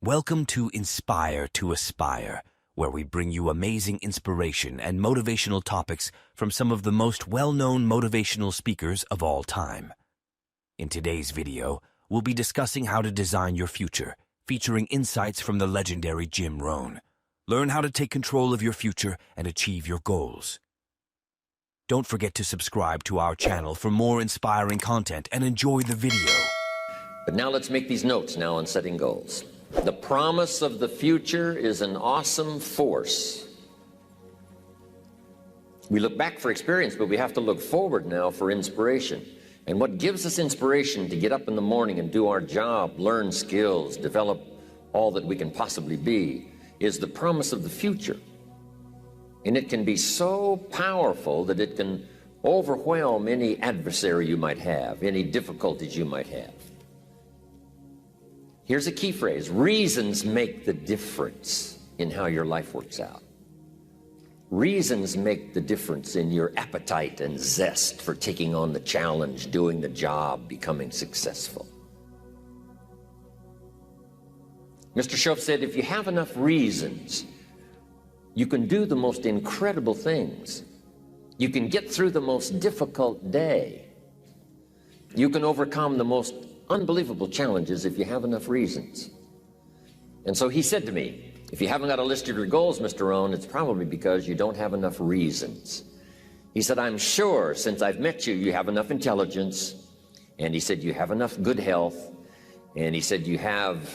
Welcome to Inspire to Aspire, where we bring you amazing inspiration and motivational topics from some of the most well-known motivational speakers of all time. In today's video, we'll be discussing how to design your future, featuring insights from the legendary Rohn. Learn how to take control of your future and achieve your goals. Don't forget to subscribe to our channel for more inspiring content and enjoy the video. But now let's make these notes now on setting goals. The promise of the future is an awesome force. We look back for experience, but we have to look forward now for inspiration. And what gives us inspiration to get up in the morning and do our job, learn skills, develop all that we can possibly be, is the promise of the future. And it can be so powerful that it can overwhelm any adversary you might have, any difficulties you might have. Here's a key phrase: reasons make the difference in how your life works out. Reasons make the difference in your appetite and zest for taking on the challenge, doing the job, becoming successful. Mr. Schoaf said, if you have enough reasons, you can do the most incredible things. You can get through the most difficult day. You can overcome the most unbelievable challenges if you have enough reasons. And so he said to me, if you haven't got a list of your goals, Mr. Rohn, it's probably because you don't have enough reasons. He said, I'm sure since I've met you, you have enough intelligence. And he said, you have enough good health. And he said, you have,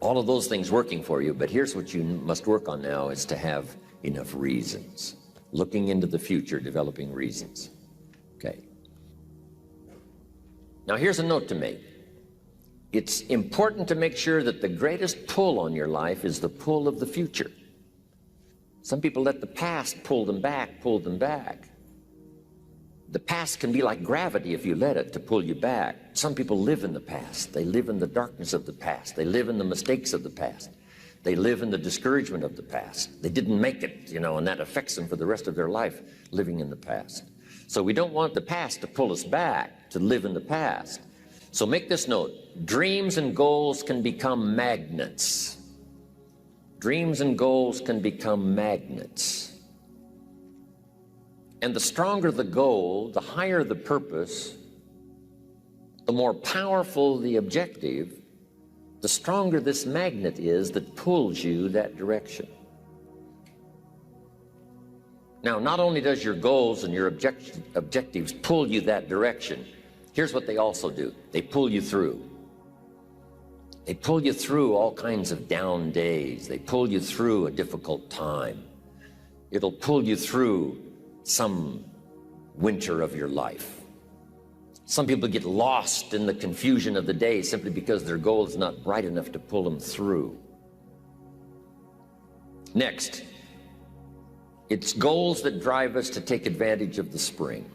all of those things working for you. But here's what you must work on now, is to have enough reasons. Looking into the future, developing reasons. Okay. Now here's a note to make. It's important to make sure that the greatest pull on your life is the pull of the future. Some people let the past pull them back. The past can be like gravity if you let it to pull you back. Some people live in the past. They live in the darkness of the past. They live in the mistakes of the past. They live in the discouragement of the past. They didn't make it, and that affects them for the rest of their life, living in the past. So we don't want the past to pull us back, to live in the past. So make this note: dreams and goals can become magnets. Dreams and goals can become magnets. And the stronger the goal, the higher the purpose, the more powerful the objective, the stronger this magnet is that pulls you that direction. Now, not only does your goals and your objectives pull you that direction, here's what they also do. They pull you through. They pull you through all kinds of down days. They pull you through a difficult time. It'll pull you through some winter of your life. Some people get lost in the confusion of the day simply because their goal is not bright enough to pull them through. Next, it's goals that drive us to take advantage of the spring.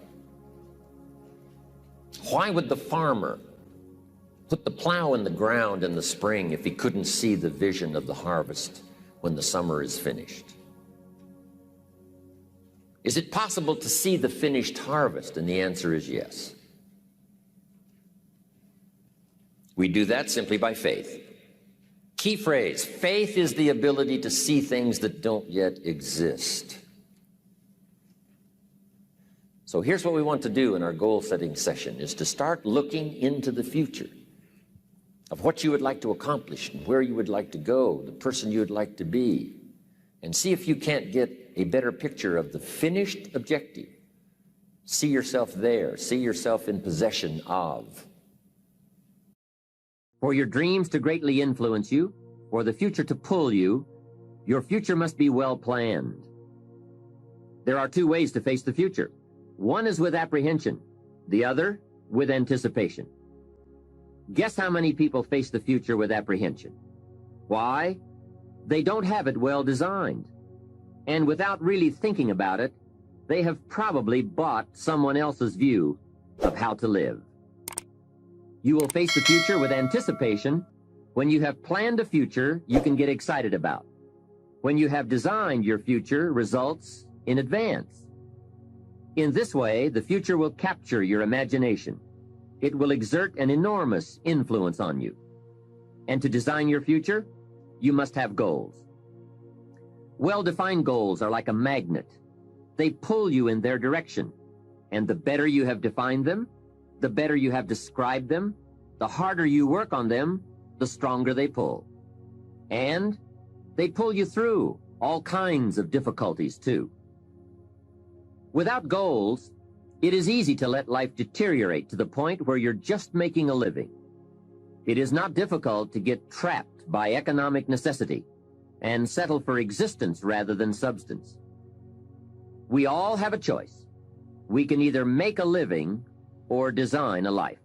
Why would the farmer put the plow in the ground in the spring if he couldn't see the vision of the harvest when the summer is finished? Is it possible to see the finished harvest? And the answer is yes. We do that simply by faith. Key phrase: faith is the ability to see things that don't yet exist. So here's what we want to do in our goal-setting session, is to start looking into the future of what you would like to accomplish and where you would like to go, the person you would like to be, and see if you can't get a better picture of the finished objective. See yourself there. See yourself in possession of. For your dreams to greatly influence you, for the future to pull you, your future must be well planned. There are two ways to face the future. One is with apprehension, the other with anticipation. Guess how many people face the future with apprehension? Why? They don't have it well designed. And without really thinking about it, they have probably bought someone else's view of how to live. You will face the future with anticipation when you have planned a future you can get excited about, when you have designed your future results in advance. In this way, the future will capture your imagination. It will exert an enormous influence on you. And to design your future, you must have goals. Well-defined goals are like a magnet. They pull you in their direction. And the better you have defined them, the better you have described them, the harder you work on them, the stronger they pull. And they pull you through all kinds of difficulties, too. Without goals, it is easy to let life deteriorate to the point where you're just making a living. It is not difficult to get trapped by economic necessity and settle for existence rather than substance. We all have a choice. We can either make a living or design a life.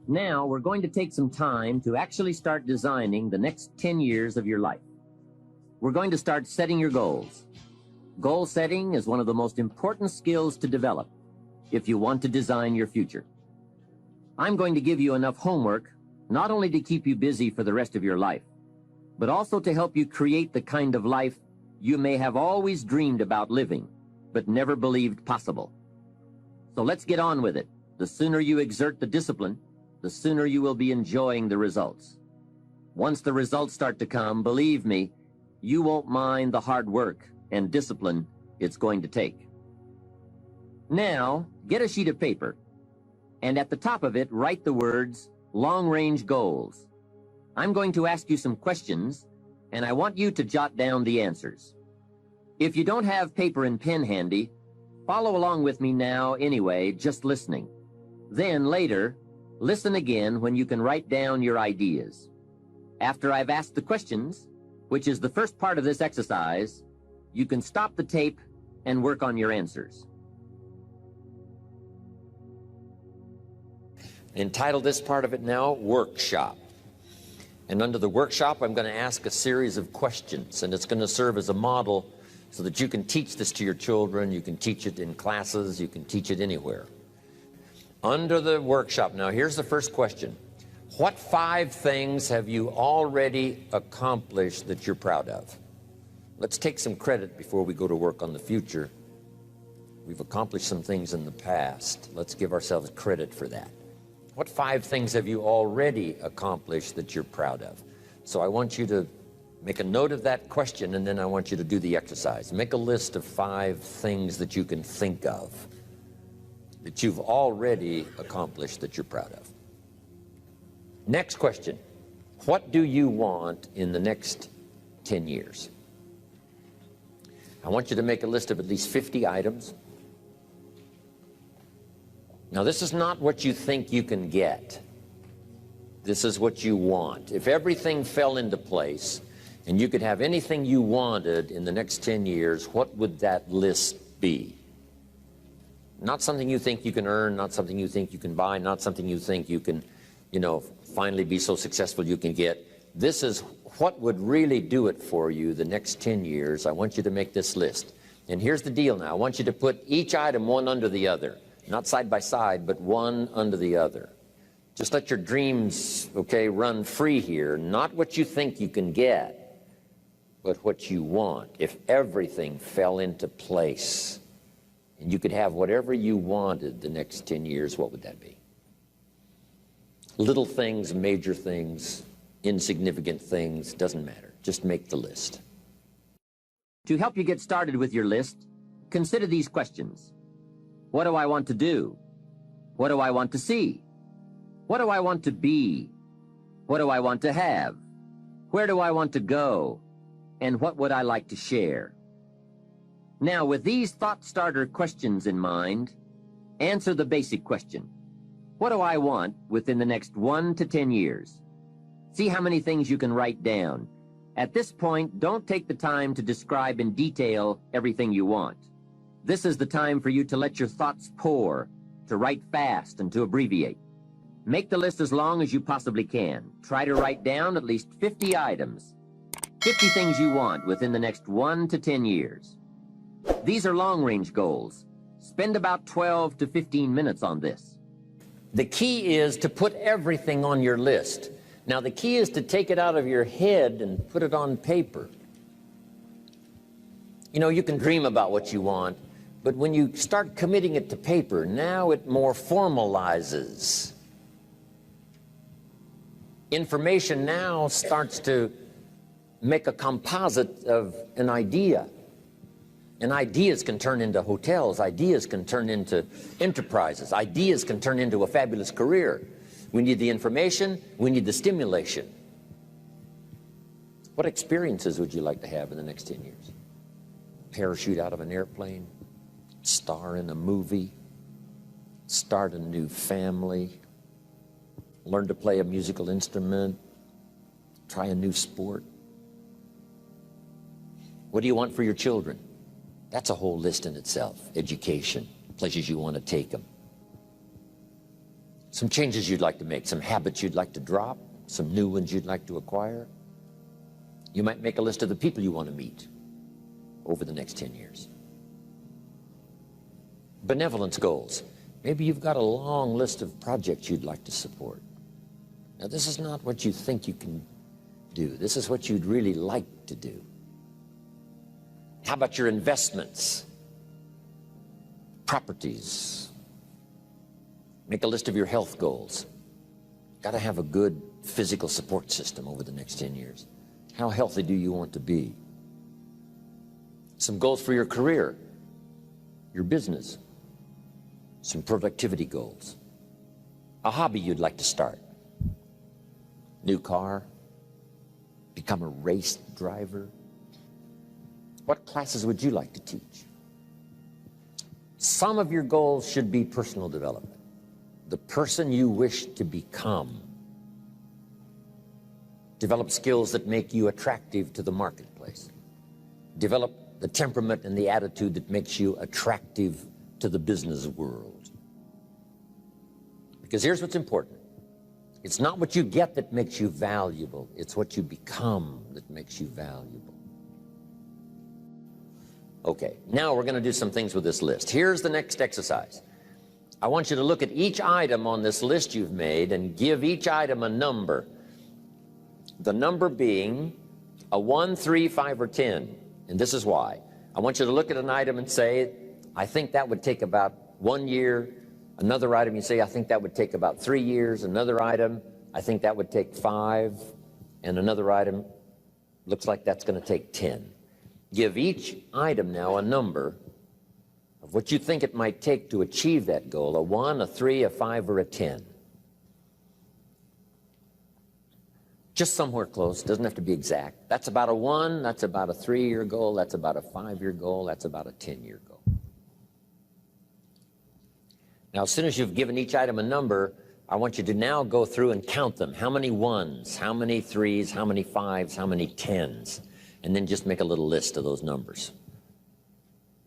Now, we're going to take some time to actually start designing the next 10 years of your life. We're going to start setting your goals. Goal setting is one of the most important skills to develop if you want to design your future. I'm going to give you enough homework not only to keep you busy for the rest of your life, but also to help you create the kind of life you may have always dreamed about living, but never believed possible. So let's get on with it. The sooner you exert the discipline, the sooner you will be enjoying the results. Once the results start to come, believe me, you won't mind the hard work and discipline it's going to take. Now, get a sheet of paper, and at the top of it, write the words, long-range goals. I'm going to ask you some questions, and I want you to jot down the answers. If you don't have paper and pen handy, follow along with me now anyway, just listening. Then later, listen again when you can write down your ideas. After I've asked the questions, which is the first part of this exercise, you can stop the tape and work on your answers. Entitle this part of it now, Workshop. And under the workshop, I'm going to ask a series of questions, and it's going to serve as a model so that you can teach this to your children, you can teach it in classes, you can teach it anywhere. Under the workshop, now here's the first question. What 5 things have you already accomplished that you're proud of? Let's take some credit before we go to work on the future. We've accomplished some things in the past. Let's give ourselves credit for that. What 5 things have you already accomplished that you're proud of? So I want you to make a note of that question, and then I want you to do the exercise. Make a list of 5 things that you can think of that you've already accomplished that you're proud of. Next question. What do you want in the next 10 years? I want you to make a list of at least 50 items. Now, this is not what you think you can get. This is what you want. If everything fell into place and you could have anything you wanted in the next 10 years, what would that list be? Not something you think you can earn, not something you think you can buy, not something you think you can, finally be so successful you can get. This is what would really do it for you the next 10 years. I want you to make this list. And here's the deal now. I want you to put each item one under the other. Not side by side, but one under the other. Just let your dreams, run free here. Not what you think you can get, but what you want. If everything fell into place and you could have whatever you wanted the next 10 years, what would that be? Little things, major things, insignificant things, doesn't matter. Just make the list. To help you get started with your list, consider these questions. What do I want to do? What do I want to see? What do I want to be? What do I want to have? Where do I want to go? And what would I like to share? Now, with these thought starter questions in mind, answer the basic question. What do I want within the next 1 to 10 years? See how many things you can write down. At this point, don't take the time to describe in detail everything you want. This is the time for you to let your thoughts pour, to write fast and to abbreviate. Make the list as long as you possibly can. Try to write down at least 50 items, 50 things you want within the next 1 to 10 years. These are long-range goals. Spend about 12 to 15 minutes on this. The key is to put everything on your list. Now, the key is to take it out of your head and put it on paper. You can dream about what you want, but when you start committing it to paper, now it more formalizes. Information now starts to make a composite of an idea. And ideas can turn into hotels. Ideas can turn into enterprises. Ideas can turn into a fabulous career. We need the information. We need the stimulation. What experiences would you like to have in the next 10 years? Parachute out of an airplane, star in a movie, start a new family, learn to play a musical instrument, try a new sport. What do you want for your children? That's a whole list in itself. Education, places you want to take them. Some changes you'd like to make, some habits you'd like to drop, some new ones you'd like to acquire. You might make a list of the people you want to meet over the next 10 years. Benevolence goals. Maybe you've got a long list of projects you'd like to support. Now, this is not what you think you can do. This is what you'd really like to do. How about your investments? Properties. Make a list of your health goals. Got to have a good physical support system over the next 10 years. How healthy do you want to be? Some goals for your career, your business, some productivity goals, a hobby you'd like to start, new car, become a race driver. What classes would you like to teach? Some of your goals should be personal development, the person you wish to become. Develop skills that make you attractive to the marketplace. Develop the temperament and the attitude that makes you attractive to the business world. Because here's what's important. It's not what you get that makes you valuable. It's what you become that makes you valuable. Okay, now we're going to do some things with this list. Here's the next exercise. I want you to look at each item on this list you've made and give each item a number. The number being a 1, 3, 5, or 10. And this is why. I want you to look at an item and say, I think that would take about 1 year. Another item, you say, I think that would take about 3 years. Another item, I think that would take 5. And another item, looks like that's going to take 10. Give each item now a number of what you think it might take to achieve that goal, a 1, a 3, a 5, or a 10. Just somewhere close, doesn't have to be exact. That's about a 1, that's about a 3-year goal, that's about a 5-year goal, that's about a 10-year goal. Now, as soon as you've given each item a number, I want you to now go through and count them. How many 1s, how many 3s, how many 5s, how many 10s? And then just make a little list of those numbers.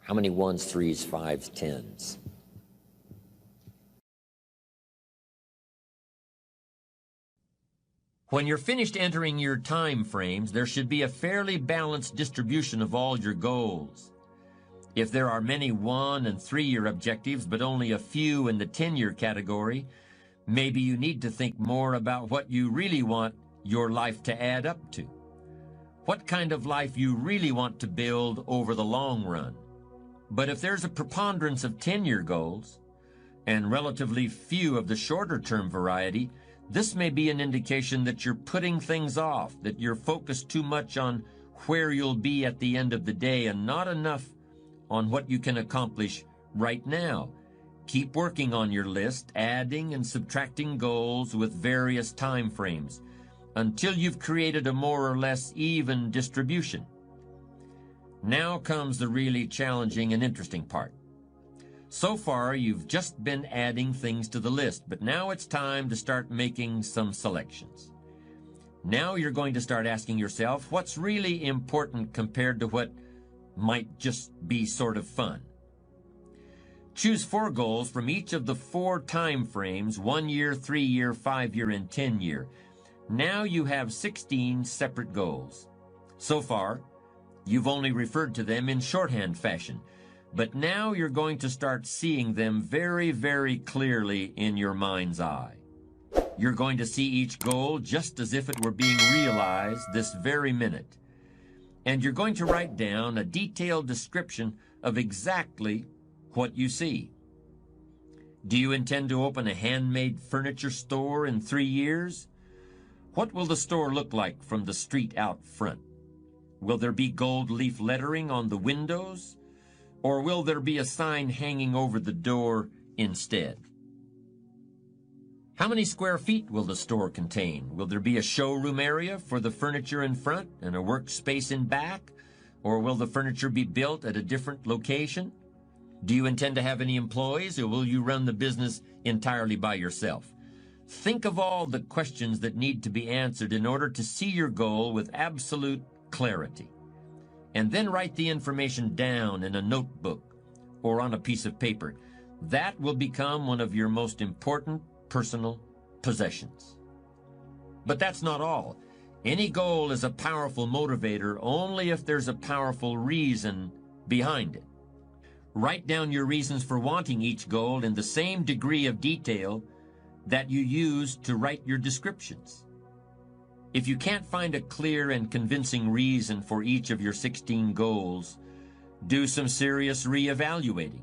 How many 1s, 3s, 5s, 10s? When you're finished entering your time frames, there should be a fairly balanced distribution of all your goals. If there are many 1- and 3-year objectives, but only a few in the 10-year category, maybe you need to think more about what you really want your life to add up to. What kind of life you really want to build over the long run. But if there's a preponderance of 10-year goals, and relatively few of the shorter-term variety, this may be an indication that you're putting things off, that you're focused too much on where you'll be at the end of the day and not enough on what you can accomplish right now. Keep working on your list, adding and subtracting goals with various time frames until you've created a more or less even distribution. Now comes the really challenging and interesting part. So far, you've just been adding things to the list, but now it's time to start making some selections. Now you're going to start asking yourself, what's really important compared to what might just be sort of fun? Choose 4 goals from each of the 4 time frames, 1 year, 3 year, 5 year, and 10 year. Now you have 16 separate goals. So far, you've only referred to them in shorthand fashion. But now you're going to start seeing them very, very clearly in your mind's eye. You're going to see each goal just as if it were being realized this very minute. And you're going to write down a detailed description of exactly what you see. Do you intend to open a handmade furniture store in 3 years? What will the store look like from the street out front? Will there be gold leaf lettering on the windows? Or will there be a sign hanging over the door instead? How many square feet will the store contain? Will there be a showroom area for the furniture in front and a workspace in back? Or will the furniture be built at a different location? Do you intend to have any employees, or will you run the business entirely by yourself? Think of all the questions that need to be answered in order to see your goal with absolute clarity. And then write the information down in a notebook or on a piece of paper. That will become one of your most important personal possessions. But that's not all. Any goal is a powerful motivator only if there's a powerful reason behind it. Write down your reasons for wanting each goal in the same degree of detail that you use to write your descriptions. If you can't find a clear and convincing reason for each of your 16 goals, do some serious reevaluating.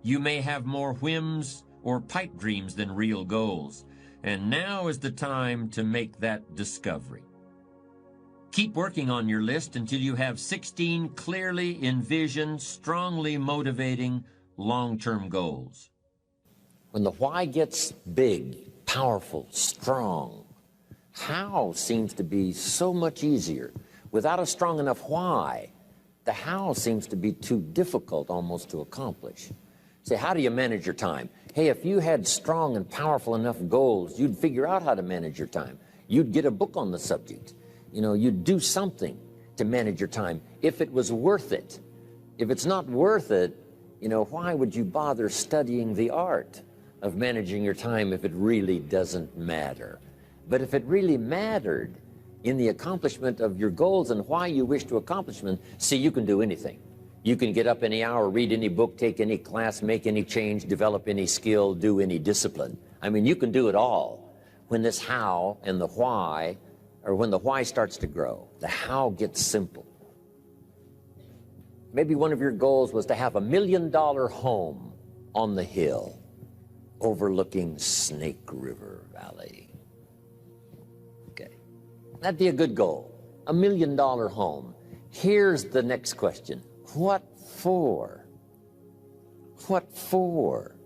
You may have more whims or pipe dreams than real goals, and now is the time to make that discovery. Keep working on your list until you have 16 clearly envisioned, strongly motivating, long-term goals. When the why gets big, powerful, strong, how seems to be so much easier. Without a strong enough why, the how seems to be too difficult almost to accomplish. Say, how do you manage your time? Hey, if you had strong and powerful enough goals, you'd figure out how to manage your time. You'd get a book on the subject. You know, you'd do something to manage your time if it was worth it. If it's not worth it, you know, why would you bother studying the art of managing your time if it really doesn't matter? But if it really mattered in the accomplishment of your goals and why you wish to accomplish them, see, you can do anything. You can get up any hour, read any book, take any class, make any change, develop any skill, do any discipline. I mean, you can do it all. When this how and the why, or when the why starts to grow, the how gets simple. Maybe one of your goals was to have $1 million home on the hill overlooking Snake River Valley. Okay, that'd be a good goal, $1 million home. Here's the next question. What for? What for?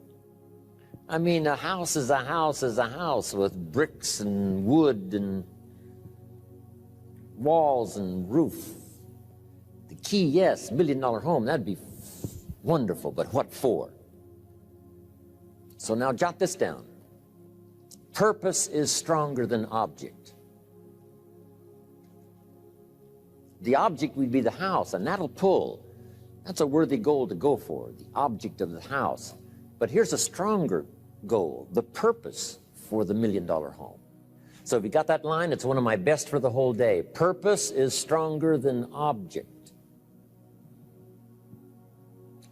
I mean, a house is a house is a house with bricks and wood and walls and roof. The key, yes, $1 million home, that'd be wonderful, but what for? So now jot this down. Purpose is stronger than object. The object would be the house, and that'll pull. That's a worthy goal to go for, the object of the house. But here's a stronger goal, the purpose for the $1 million home. So if you got that line, it's one of my best for the whole day. Purpose is stronger than object.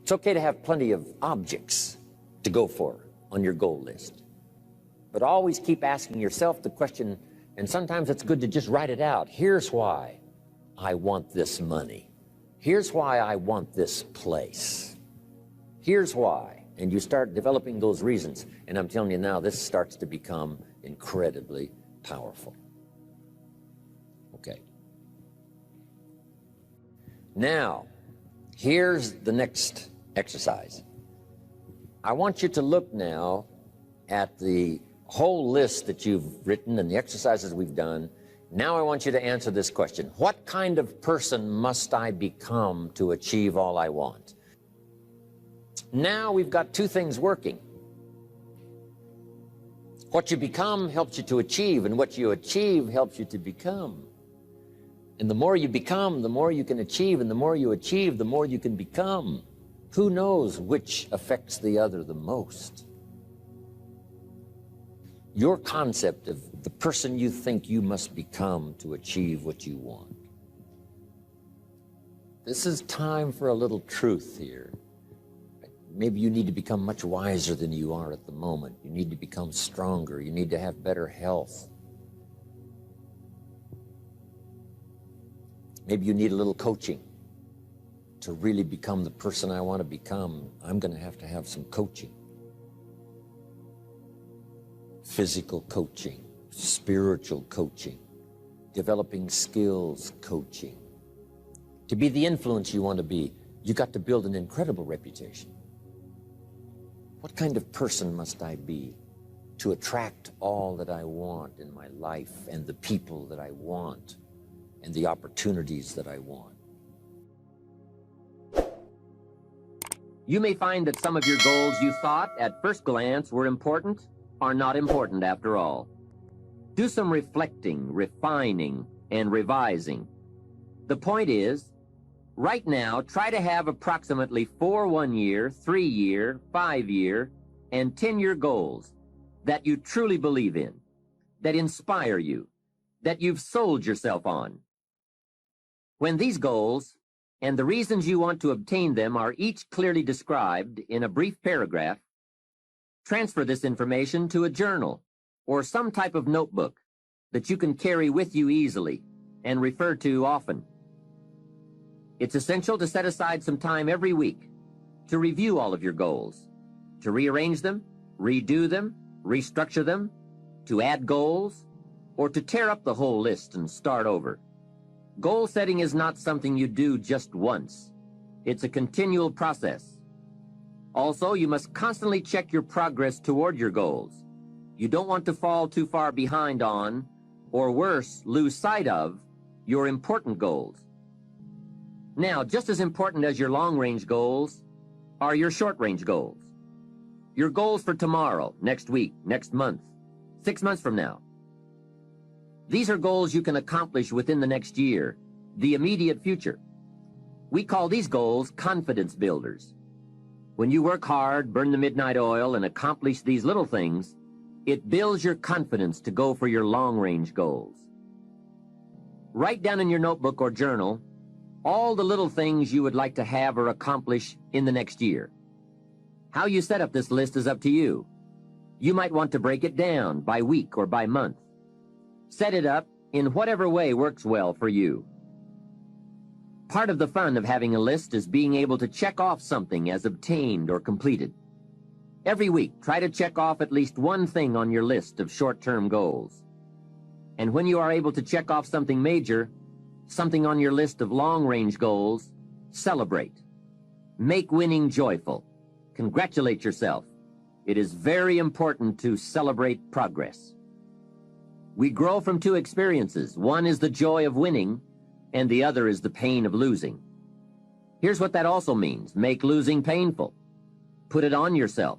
It's okay to have plenty of objects to go for on your goal list. But always keep asking yourself the question, and sometimes it's good to just write it out. Here's why I want this money. Here's why I want this place. Here's why. And you start developing those reasons. And I'm telling you now, this starts to become incredibly powerful. Okay. Now, here's the next exercise. I want you to look now at the whole list that you've written and the exercises we've done. Now I want you to answer this question. What kind of person must I become to achieve all I want? Now we've got two things working. What you become helps you to achieve, and what you achieve helps you to become. And the more you become, the more you can achieve, and the more you achieve, the more you can become. Who knows which affects the other the most? Your concept of the person you think you must become to achieve what you want. This is time for a little truth here. Maybe you need to become much wiser than you are at the moment. You need to become stronger. You need to have better health. Maybe you need a little coaching to really become the person I want to become. I'm going to have some coaching. Physical coaching, spiritual coaching, developing skills coaching. To be the influence you want to be, you got to build an incredible reputation. What kind of person must I be to attract all that I want in my life and the people that I want and the opportunities that I want? You may find that some of your goals you thought at first glance were important are not important after all. Do some reflecting, refining, and revising. The point is, right now, try to have approximately 4 1-year, 3-year, 5-year, and 10-year goals that you truly believe in, that inspire you, that you've sold yourself on. When these goals and the reasons you want to obtain them are each clearly described in a brief paragraph, transfer this information to a journal or some type of notebook that you can carry with you easily and refer to often. It's essential to set aside some time every week to review all of your goals, to rearrange them, redo them, restructure them, to add goals, or to tear up the whole list and start over. Goal setting is not something you do just once. It's a continual process. Also, you must constantly check your progress toward your goals. You don't want to fall too far behind on, or worse, lose sight of, your important goals. Now, just as important as your long-range goals are your short-range goals. Your goals for tomorrow, next week, next month, 6 months from now. These are goals you can accomplish within the next year, the immediate future. We call these goals confidence builders. When you work hard, burn the midnight oil, and accomplish these little things, it builds your confidence to go for your long-range goals. Write down in your notebook or journal all the little things you would like to have or accomplish in the next year. How you set up this list is up to you. You might want to break it down by week or by month. Set it up in whatever way works well for you. Part of the fun of having a list is being able to check off something as obtained or completed. Every week, try to check off at least one thing on your list of short-term goals. And when you are able to check off something major, something on your list of long-range goals, celebrate. Make winning joyful. Congratulate yourself. It is very important to celebrate progress. We grow from 2 experiences. One is the joy of winning, and the other is the pain of losing. Here's what that also means. Make losing painful. Put it on yourself.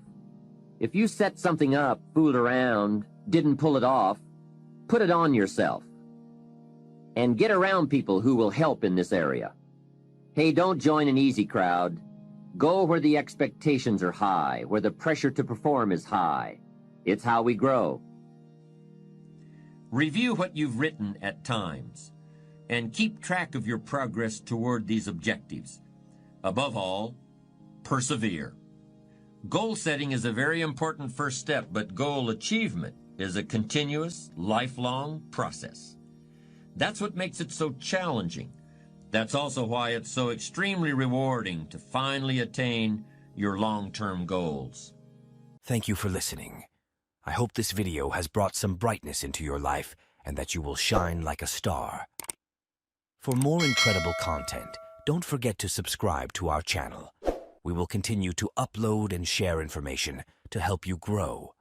If you set something up, fooled around, didn't pull it off, put it on yourself. And get around people who will help in this area. Hey, don't join an easy crowd. Go where the expectations are high, where the pressure to perform is high. It's how we grow. Review what you've written at times, and keep track of your progress toward these objectives. Above all, persevere. Goal setting is a very important first step, but goal achievement is a continuous, lifelong process. That's what makes it so challenging. That's also why it's so extremely rewarding to finally attain your long-term goals. Thank you for listening. I hope this video has brought some brightness into your life and that you will shine like a star. For more incredible content, don't forget to subscribe to our channel. We will continue to upload and share information to help you grow.